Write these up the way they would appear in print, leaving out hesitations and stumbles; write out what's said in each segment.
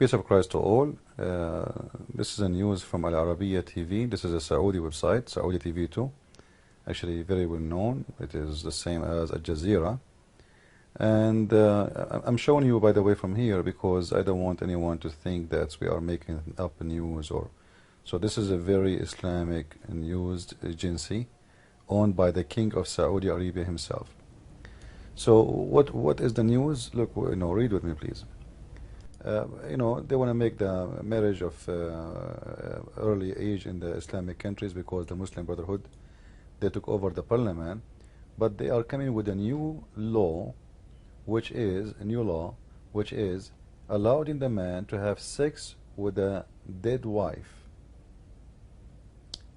Peace of Christ to all. This is a news from Al Arabiya TV. This is a Saudi website, Saudi TV 2. Actually, very well known. It is the same as Al Jazeera. And I'm showing you, by the way, from here because I don't want anyone to think that we are making up news or. So this is a very Islamic news agency owned by the King of Saudi Arabia himself. So what is the news? Look, read with me, please. They want to make the marriage of early age in the Islamic countries because the Muslim Brotherhood, they took over the parliament, but they are coming with a new law, which is allowing the man to have sex with a dead wife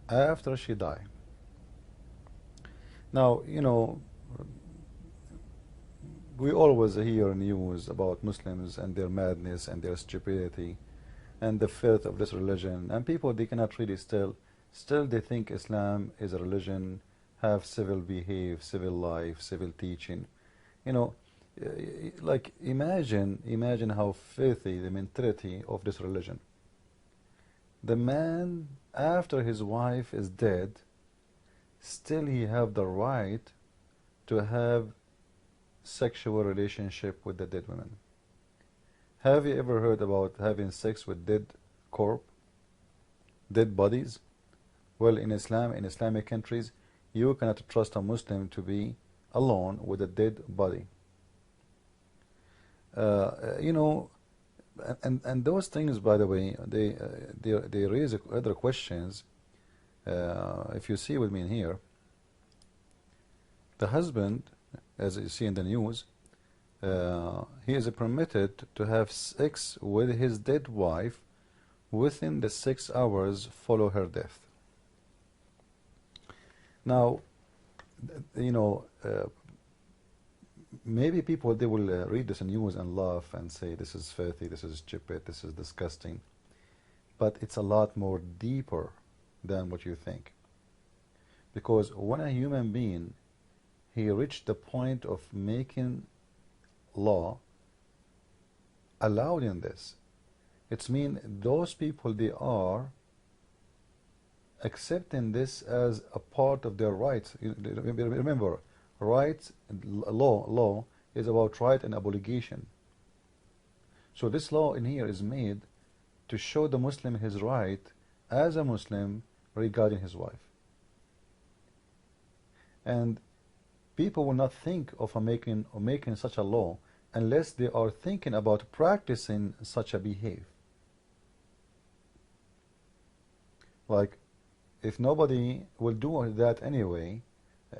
after she died. Now, we always hear news about Muslims and their madness and their stupidity and the filth of this religion, and people, they cannot really still they think Islam is a religion, have civil life, civil teaching. Like imagine how filthy the mentality of this religion. The man, after his wife is dead, still he have the right to have sexual relationship with the dead women. Have you ever heard about having sex with dead bodies? Well, in Islam, in Islamic countries, you cannot trust a Muslim to be alone with a dead body. And those things, by the way, they raise other questions. If you see with me in here, the husband, as you see in the news, he is permitted to have sex with his dead wife within the 6 hours follow her death. Now, maybe people, they will read this news and laugh and say this is filthy, this is stupid, this is disgusting, but it's a lot more deeper than what you think. Because when a human being, he reached the point of making law allowed in this, it's mean those people, they are accepting this as a part of their rights. Remember, rights, law is about right and obligation. So this law in here is made to show the Muslim his right as a Muslim regarding his wife. And people will not think of making such a law unless they are thinking about practicing such a behavior. Like, if nobody will do that anyway,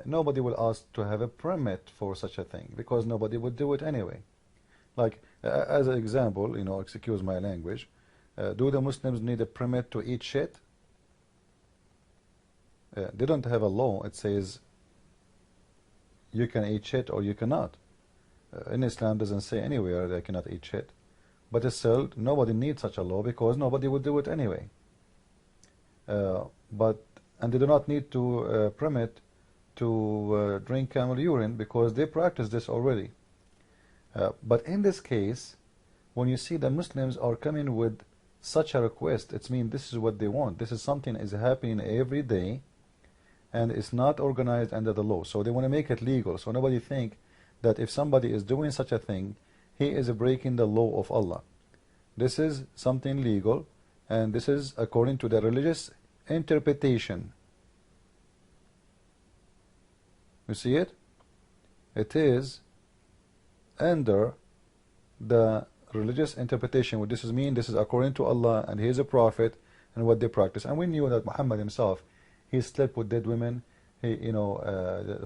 nobody will ask to have a permit for such a thing, because nobody would do it anyway. Like, as an example, excuse my language, do the Muslims need a permit to eat shit? They don't have a law. It says you can eat shit or you cannot. In Islam, doesn't say anywhere they cannot eat shit. But still, nobody needs such a law because nobody would do it anyway. And they do not need to permit to drink camel urine because they practice this already. But in this case, when you see the Muslims are coming with such a request, it means this is what they want. This is something is happening every day, and it's not organized under the law. So they want to make it legal. So nobody think that if somebody is doing such a thing, he is breaking the law of Allah. This is something legal, and this is according to the religious interpretation. You see it? It is under the religious interpretation. What this is mean, this is according to Allah and He is a prophet and what they practice. And we knew that Muhammad himself, he slept with dead women. He,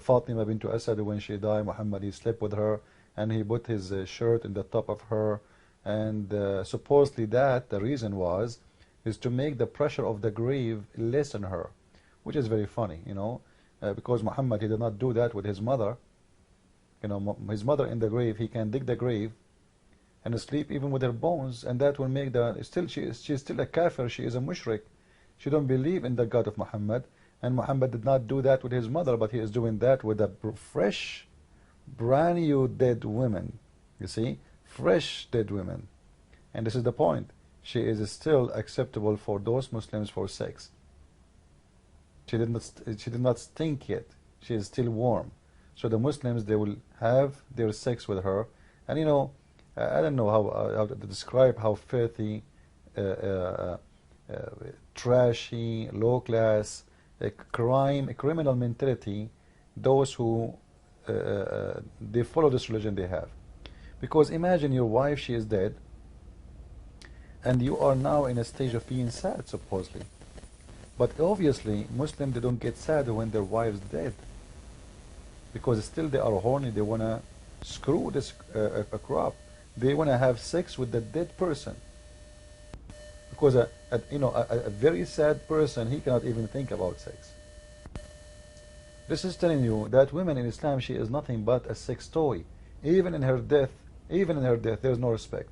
Fatima bint Asad, when she died, Muhammad, he slept with her and he put his shirt in the top of her, and supposedly that the reason is to make the pressure of the grave less on her, which is very funny, because Muhammad, he did not do that with his mother. His mother in the grave, he can dig the grave and sleep even with her bones, and that will make she is still a kafir, she is a mushrik, she don't believe in the God of Muhammad. And Muhammad did not do that with his mother, but he is doing that with a brand new dead women. You see, fresh dead women. And this is the point. She is still acceptable for those Muslims for sex. She did not stink yet. She is still warm. So the Muslims, they will have their sex with her. And you know, I don't know how to describe how filthy, trashy, low class, criminal mentality those who they follow this religion they have. Because imagine your wife, she is dead, and you are now in a stage of being sad, supposedly. But obviously, Muslims, they don't get sad when their wives dead, because still they are horny. They wanna screw this a crop. They wanna have sex with the dead person, because a very sad person, he cannot even think about sex. This is telling you that women in Islam, she is nothing but a sex toy. Even in her death, there is no respect.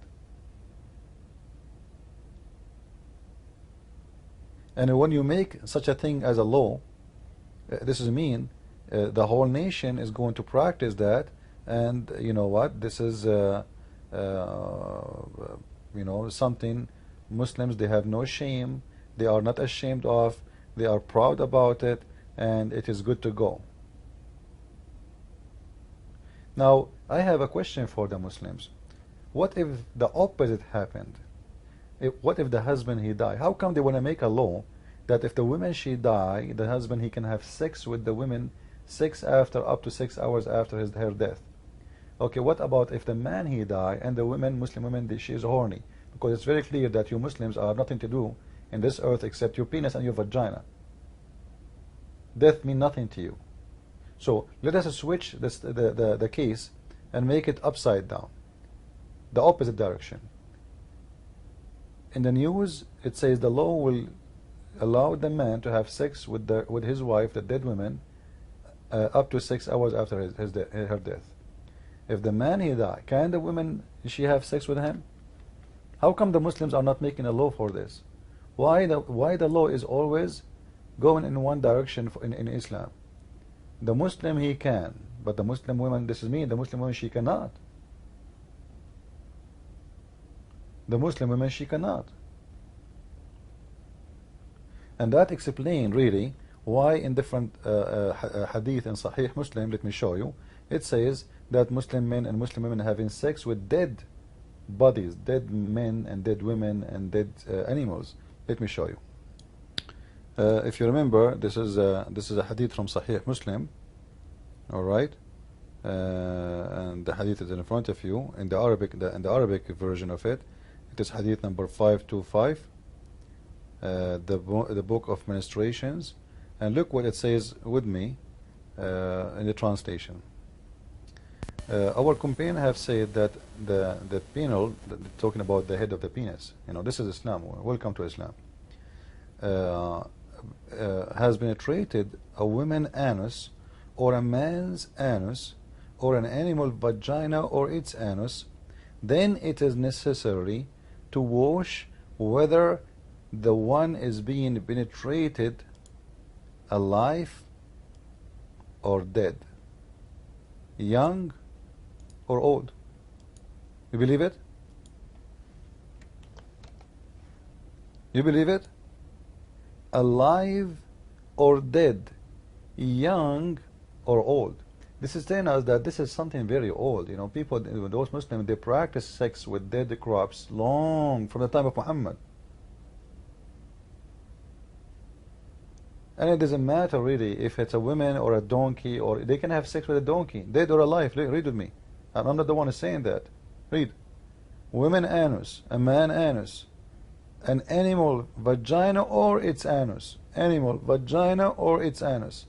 And when you make such a thing as a law, this is mean the whole nation is going to practice that. And you know what? This is something Muslims, they have no shame. They are not ashamed of. They are proud about it, and it is good to go. Now, I have a question for the Muslims. What if the opposite happened? What if the husband, he died? How come they want to make a law that if the woman, she die, the husband, he can have sex with the women up to 6 hours after her death? Okay, what about if the man, he die, and the women, Muslim women, she is horny? Because it's very clear that you Muslims are nothing to do in this earth except your penis and your vagina. Death mean nothing to you. So let us switch the case and make it upside down, the opposite direction. In the news, it says the law will allow the man to have sex with his wife, the dead woman, up to 6 hours after her death. If the man, he die, can the woman, she have sex with him? How come the Muslims are not making a law for this? Why the law is always going in one direction in Islam? The Muslim, he can, but the Muslim woman, this is me, the Muslim woman, she cannot. The Muslim woman, she cannot. And that explains really why in different hadith in Sahih Muslim, let me show you, it says that Muslim men and Muslim women having sex with dead bodies, dead men and dead women and dead animals. Let me show you. If you remember, this is a hadith from Sahih Muslim. All right, and the hadith is in front of you in the Arabic version of it. It is hadith number 525, the book of ministrations, and look what it says with me in the translation. Our companion have said that the penal, talking about the head of the penis, this is Islam. Welcome to Islam. Has penetrated a woman's anus or a man's anus or an animal vagina or its anus, then it is necessary to wash whether the one is being penetrated alive or dead, young or old. You believe it? You believe it? Alive or dead, young or old. This is telling us that this is something very old. People, those Muslims, they practice sex with dead crops long from the time of Muhammad. And it doesn't matter really if it's a woman or a donkey, or they can have sex with a donkey, dead or alive. Read with me. I'm not the one who's saying that. Read. Women anus, a man anus, an animal vagina or its anus, animal vagina or its anus.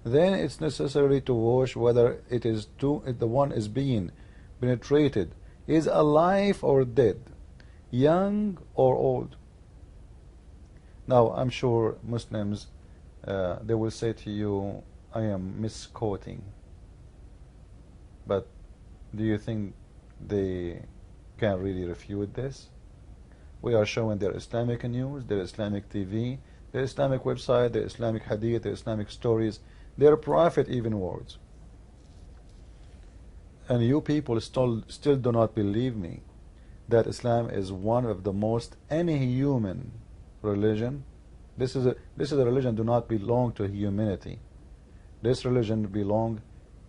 Then it's necessary to wash whether the one is being penetrated is alive or dead, young or old. Now I'm sure Muslims, they will say to you, I am misquoting. But do you think they can really refute this? We are showing their Islamic news, their Islamic TV, their Islamic website, their Islamic hadith, their Islamic stories, their prophet even words. And you people still do not believe me. that Islam is one of the most inhuman religion. This is a religion do not belong to humanity. This religion belong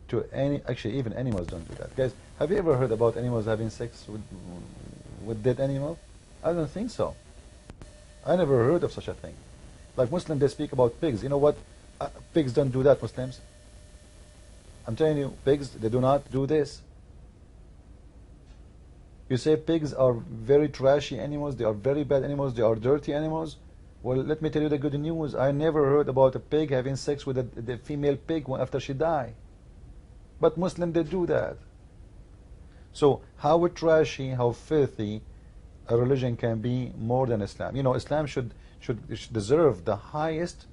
to actually even animals don't do that. Guys, have you ever heard about animals having sex with dead animals? I don't think so. I never heard of such a thing. Like Muslims, they speak about pigs. You know what? Pigs don't do that, Muslims. I'm telling you, pigs, they do not do this. You say pigs are very trashy animals, they are very bad animals, they are dirty animals. Well, let me tell you the good news. I never heard about a pig having sex with the female pig after she died. But Muslims, they do that. So how trashy, how filthy a religion can be more than Islam. You know, Islam should deserve the highest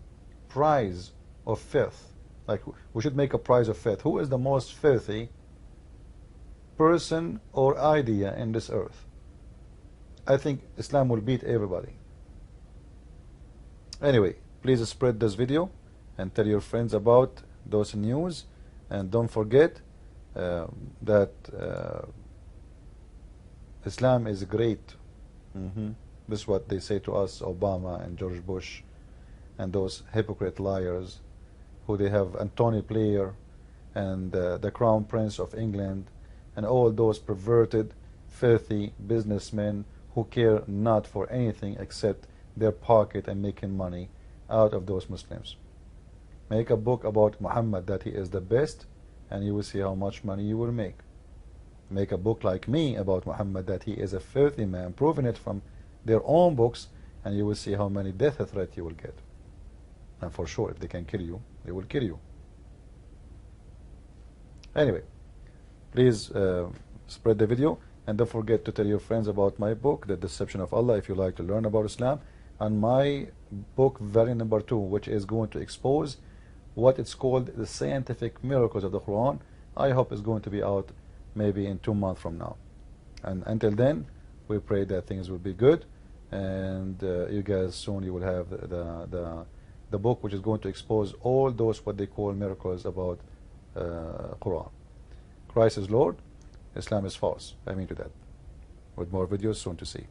prize of filth. Like, we should make a prize of filth. Who is the most filthy person or idea in this earth? I think Islam will beat everybody. Anyway, please spread this video and tell your friends about those news, and don't forget that Islam is great. This is what they say to us, Obama and George Bush and those hypocrite liars who they have, Anthony Blair and the Crown Prince of England and all those perverted, filthy businessmen who care not for anything except their pocket and making money out of those Muslims. Make a book about Muhammad, that he is the best, and you will see how much money you will make. Make a book like me about Muhammad, that he is a filthy man, proving it from their own books, and you will see how many death threats you will get. And for sure, if they can kill you, they will kill you. Anyway, please spread the video, and don't forget to tell your friends about my book, The Deception of Allah, if you like to learn about Islam, and my book, variant number 2, which is going to expose what it's called the scientific miracles of the Quran. I hope it's going to be out maybe in 2 months from now. And until then, we pray that things will be good, and you guys soon you will have the book which is going to expose all those what they call miracles about Quran. Christ is Lord, Islam is false. I mean to that. With more videos soon to see.